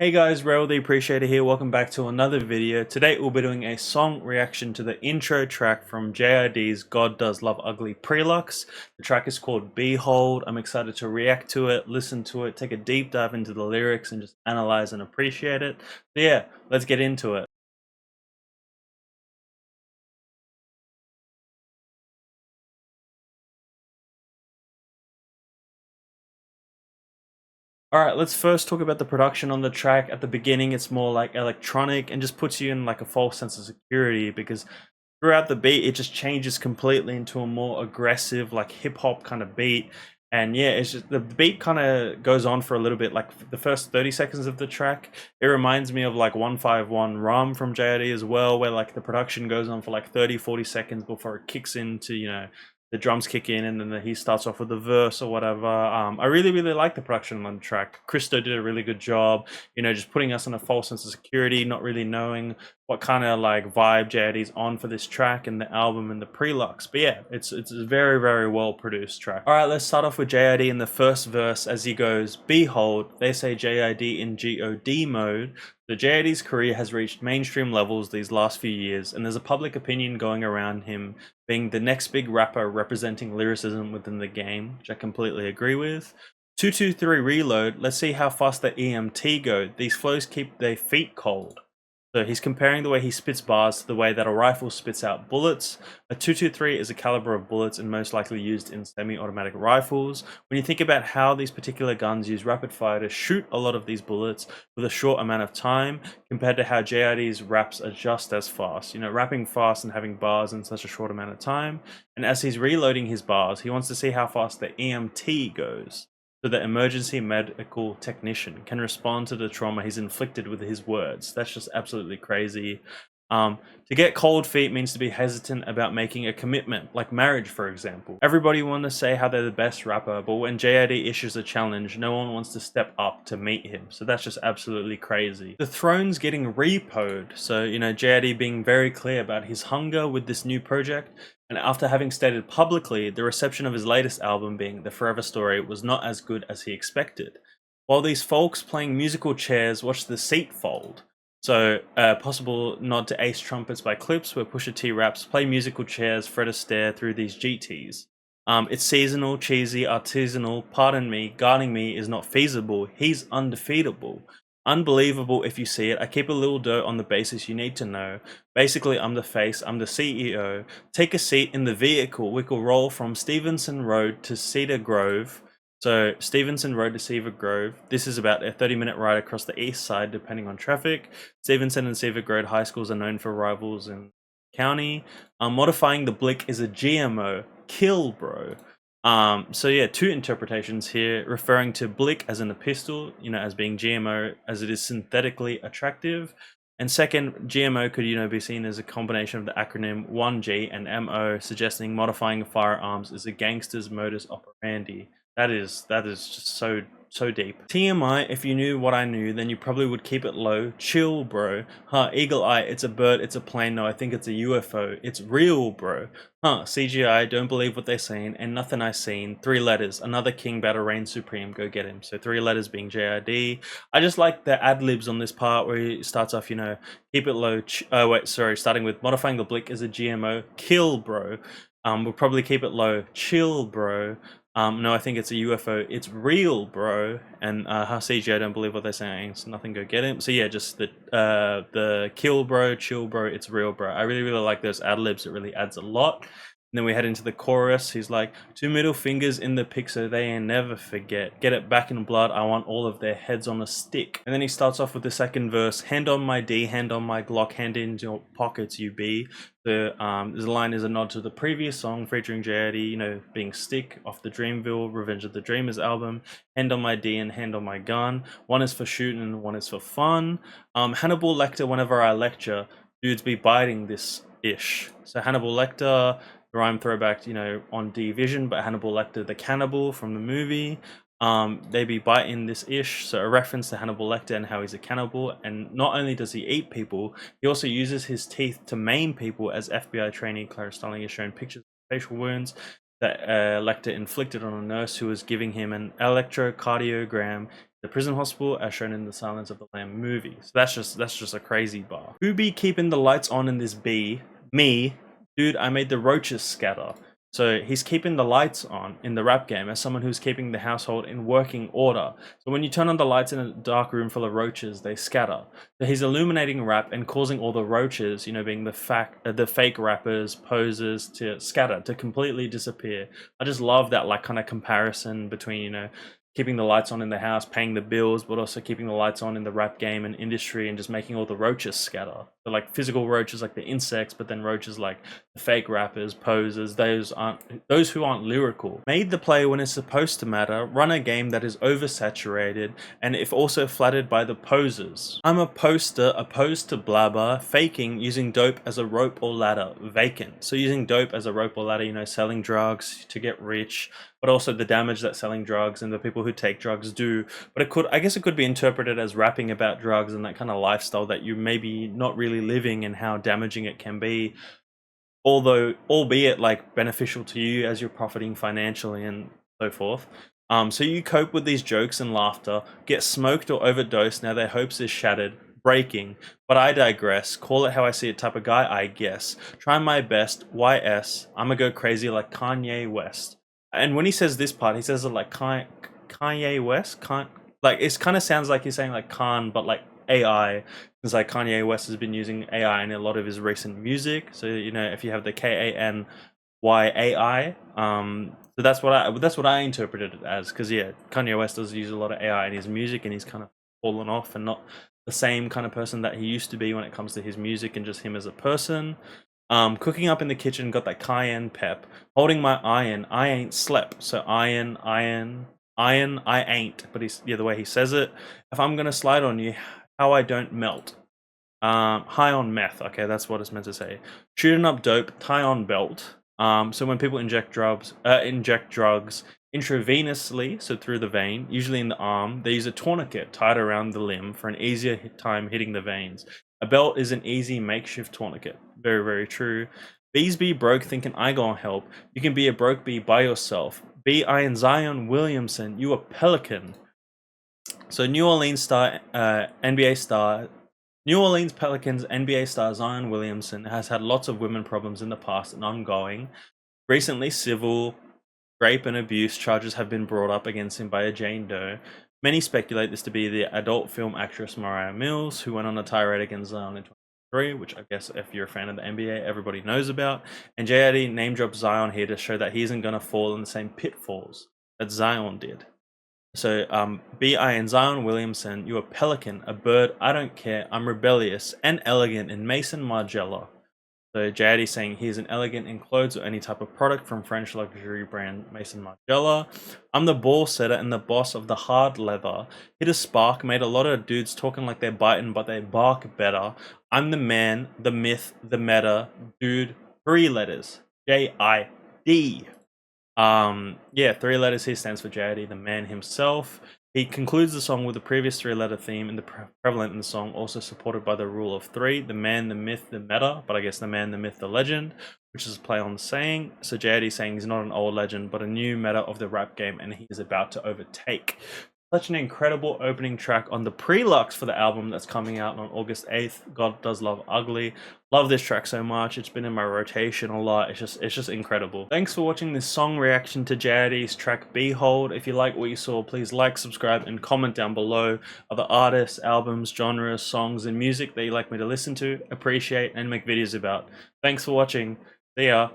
Hey guys, Rail the Appreciator here. Welcome back to another video. Today we'll be doing a song reaction to the intro track from JID's God Does Love Ugly Preluxe. The track is called Behold. I'm excited to react to it, listen to it, take a deep dive into the lyrics and just analyze and appreciate it. So yeah, let's get into it. Alright, let's first talk about the production on the track. At the beginning, it's more like electronic and just puts you in like a false sense of security because throughout the beat, it just changes completely into a more aggressive, like hip hop kind of beat. And yeah, it's just the beat kind of goes on for a little bit, like the first 30 seconds of the track. It reminds me of like 151 Rum from JID as well, where like the production goes on for like 30-40 seconds before it kicks into, the drums kick in and then he starts off with the verse or whatever. I really like the production on the track. Christo did a really good job, just putting us in a false sense of security, not really knowing what kind of like vibe JID's on for this track and the album and the Preluxe. But yeah, it's a very well produced track. All right, let's start off with JID in the first verse as he goes, "Behold, they say JID in God mode." The JID's career has reached mainstream levels these last few years, and there's a public opinion going around him being the next big rapper representing lyricism within the game, which I completely agree with. 223 reload, let's see how fast the EMT go. These flows keep their feet cold. So he's comparing the way he spits bars to the way that a rifle spits out bullets. A 223 is a caliber of bullets and most likely used in semi-automatic rifles. When you think about how these particular guns use rapid fire to shoot a lot of these bullets with a short amount of time, compared to how JID's raps are just as fast. Rapping fast and having bars in such a short amount of time. And as he's reloading his bars, he wants to see how fast the EMT goes, so the emergency medical technician can respond to the trauma he's inflicted with his words. That's just absolutely crazy. To get cold feet means to be hesitant about making a commitment, like marriage, for example. Everybody wants to say how they're the best rapper, but when JID issues a challenge, no one wants to step up to meet him. So that's just absolutely crazy. The throne's getting repoed. So, JID being very clear about his hunger with this new project. And after having stated publicly the reception of his latest album being The Forever Story was not as good as he expected. While these folks playing musical chairs watch the seat fold. So, possible nod to Ace Trumpets by Clips, where Pusha T raps, "Play musical chairs, Fred Astaire through these GTs. It's seasonal, cheesy, artisanal, pardon me, guarding me is not feasible, he's undefeatable. Unbelievable if you see it, I keep a little dirt on the basis you need to know. Basically, I'm the face, I'm the CEO. Take a seat in the vehicle, we could roll from Stevenson Road to Cedar Grove." So Stevenson Road to Cedar Grove. This is about a 30-minute ride across the east side, depending on traffic. Stevenson and Cedar Grove high schools are known for rivals in county. Modifying the blick is a GMO. Kill, bro. So yeah, two interpretations here, referring to blick as in a pistol, as being GMO, as it is synthetically attractive. And second, GMO could, be seen as a combination of the acronym 1G and MO, suggesting modifying firearms is a gangster's modus operandi. That is just so deep. TMI, if you knew what I knew, then you probably would keep it low. Chill, bro. Huh, eagle eye, it's a bird, it's a plane, no, I think it's a UFO. It's real, bro. Huh, CGI, don't believe what they're saying, and nothing I seen. 3 letters, another king battle reign supreme, go get him. So 3 letters being JID. I just like the ad-libs on this part where he starts off, keep it low. Starting with modifying the blick as a GMO. Kill, bro. We'll probably keep it low. Chill, bro. No, I think it's a UFO. It's real, bro. And CGI, I don't believe what they're saying. It's nothing, go get him. So yeah, just the kill, bro, chill, bro. It's real, bro. I really like those ad libs. It really adds a lot. And then we head into the chorus. He's like, 2 middle fingers in the pic so they ain't never forget. Get it back in blood. I want all of their heads on a stick. And then he starts off with the second verse. Hand on my D, hand on my Glock, hand in your pockets, you be. The line is a nod to the previous song featuring JID, being Stick off the Dreamville Revenge of the Dreamers album. Hand on my D and hand on my gun. One is for shooting and one is for fun. Hannibal Lecter, whenever I lecture, dudes be biting this ish. So Hannibal Lecter, rhyme throwback, on Division, but Hannibal Lecter the cannibal from the movie. They be biting this ish, so a reference to Hannibal Lecter and how he's a cannibal. And not only does he eat people, he also uses his teeth to maim people, as FBI trainee Claire Starling has shown pictures of facial wounds that Lecter inflicted on a nurse who was giving him an electrocardiogram the prison hospital as shown in the Silence of the Lamb movie. So that's just a crazy bar. Who be keeping the lights on in this B? Me. Dude, I made the roaches scatter. So he's keeping the lights on in the rap game as someone who's keeping the household in working order. So when you turn on the lights in a dark room full of roaches, they scatter. So he's illuminating rap and causing all the roaches, you know, being the fake rappers, posers, to scatter, to completely disappear. I just love that like kind of comparison between, you know, keeping the lights on in the house, paying the bills, but also keeping the lights on in the rap game and industry and just making all the roaches scatter. So like physical roaches like the insects, but then roaches like the fake rappers, posers, those who aren't lyrical. Made the play when it's supposed to matter, run a game that is oversaturated, and if also flattered by the posers. I'm a poster opposed to blabber, faking, using dope as a rope or ladder, vacant. So using dope as a rope or ladder, you know, selling drugs to get rich, but also the damage that selling drugs and the people who take drugs do. But I guess it could be interpreted as rapping about drugs and that kind of lifestyle that you maybe not really living and how damaging it can be, although albeit like beneficial to you as you're profiting financially and so forth. So you cope with these jokes and laughter, get smoked or overdosed, now their hopes is shattered, breaking, but I digress, call it how I see it type of guy, I guess. Try my best, YS, I'ma go crazy like Kanye West. And when he says this part, he says it like Kanye West, like it kind of sounds like he's saying like Khan, but like AI. It's like Kanye West has been using AI in a lot of his recent music. So you know, if you have the KANYAI, so that's what I interpreted it as. Because yeah, Kanye West does use a lot of AI in his music, and he's kind of fallen off and not the same kind of person that he used to be when it comes to his music and just him as a person. Cooking up in the kitchen, got that cayenne pep. Holding my iron, I ain't slept. So iron, I ain't. But he's the way he says it. If I'm gonna slide on you, how I don't melt. High on meth. Okay, that's what it's meant to say. Shooting up dope, tie on belt. So when people inject drugs intravenously, so through the vein, usually in the arm, they use a tourniquet tied around the limb for an easier time hitting the veins. A belt is an easy makeshift tourniquet. Very, very true. Bees be broke thinking I gon' help. You can be a broke bee by yourself. B. I and Zion Williamson, you a pelican. So New Orleans Pelicans NBA star Zion Williamson has had lots of women problems in the past and ongoing. Recently, civil, rape and abuse charges have been brought up against him by a Jane Doe. Many speculate this to be the adult film actress Mariah Mills, who went on a tirade against Zion in 2023, which I guess if you're a fan of the NBA, everybody knows about. And JID name drops Zion here to show that he isn't going to fall in the same pitfalls that Zion did. So, B.I. and Zion Williamson, you a pelican, a bird, I don't care, I'm rebellious and elegant in Maison Margiela. So JID saying he's an elegant in clothes or any type of product from French luxury brand Maison Margiela. I'm the ball setter and the boss of the hard leather. Hit a spark, made a lot of dudes talking like they're biting, but they bark better. I'm the man, the myth, the meta, dude, 3 letters, JID. Yeah, 3 letters here stands for JID, the man himself. He concludes the song with the previous 3-letter theme and the prevalent in the song, also supported by the rule of 3, the man, the myth, the meta, but I guess the man, the myth, the legend, which is a play on the saying. So JID saying he's not an old legend, but a new meta of the rap game, and he is about to overtake. Such an incredible opening track on the Preluxe for the album that's coming out on August 8th. God Does Love Ugly. Love this track so much. It's been in my rotation a lot. It's just incredible. Thanks for watching this song reaction to JID's track Behold. If you like what you saw, please like, subscribe, and comment down below other artists, albums, genres, songs, and music that you'd like me to listen to, appreciate, and make videos about. Thanks for watching. See ya.